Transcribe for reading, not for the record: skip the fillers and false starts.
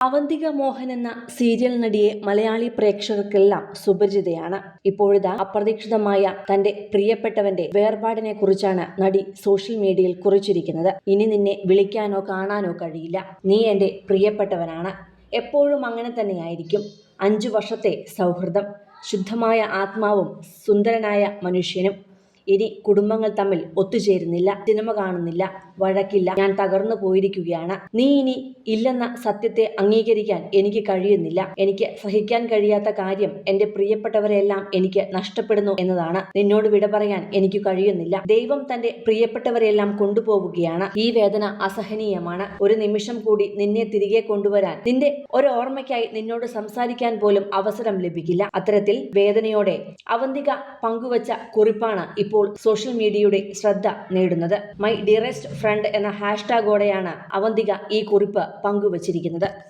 അവന്തിക മോഹൻ എന്ന സീരിയൽ നടിയെ മലയാളി പ്രേക്ഷകർക്കെല്ലാം സുപരിചിതയാണ്. ഇപ്പോഴിതാ അപ്രതീക്ഷിതമായ തന്റെ പ്രിയപ്പെട്ടവന്റെ വേർപാടിനെ കുറിച്ചാണ് നടി സോഷ്യൽ മീഡിയയിൽ കുറിച്ചിരിക്കുന്നത്. ഇനി നിന്നെ വിളിക്കാനോ കാണാനോ കഴിയില്ല. നീ എന്റെ പ്രിയപ്പെട്ടവനാണ്. എപ്പോഴും അങ്ങനെ തന്നെയായിരിക്കും. 5 വർഷത്തെ സൗഹൃദം, ശുദ്ധമായ ആത്മാവും സുന്ദരനായ മനുഷ്യനും. ഇനി കുടുംബങ്ങൾ തമ്മിൽ ഒത്തുചേരുന്നില്ല, സിനിമ കാണുന്നില്ല, വഴക്കില്ല. ഞാൻ തകർന്നു പോയിരിക്കുകയാണ്. നീ ഇനി ഇല്ലെന്ന സത്യത്തെ അംഗീകരിക്കാൻ എനിക്ക് കഴിയുന്നില്ല. എനിക്ക് സഹിക്കാൻ കഴിയാത്ത കാര്യം എന്റെ പ്രിയപ്പെട്ടവരെല്ലാം എനിക്ക് നഷ്ടപ്പെടുന്നു എന്നതാണ്. നിന്നോട് വിട പറയാൻ എനിക്ക് കഴിയുന്നില്ല. ദൈവം തന്റെ പ്രിയപ്പെട്ടവരെല്ലാം കൊണ്ടുപോവുകയാണ്. ഈ വേദന അസഹനീയമാണ്. ഒരു നിമിഷം കൂടി നിന്നെ തിരികെ കൊണ്ടുവരാൻ, നിന്റെ ഒരോർമ്മയ്ക്കായി നിന്നോട് സംസാരിക്കാൻ പോലും അവസരം ലഭിക്കില്ല. അത്തരത്തിൽ വേദനയോടെ അവന്തിക പങ്കുവച്ച കുറിപ്പാണ് ഇപ്പോൾ സോഷ്യൽ മീഡിയയുടെ ശ്രദ്ധ നേടുന്നത്. മൈ ഡിയറസ്റ്റ് ഫ്രണ്ട് എന്ന ഹാഷ്ടാഗോടെയാണ് അവന്തിക ഈ കുറിപ്പ് പങ്കുവച്ചിരിക്കുന്നത്.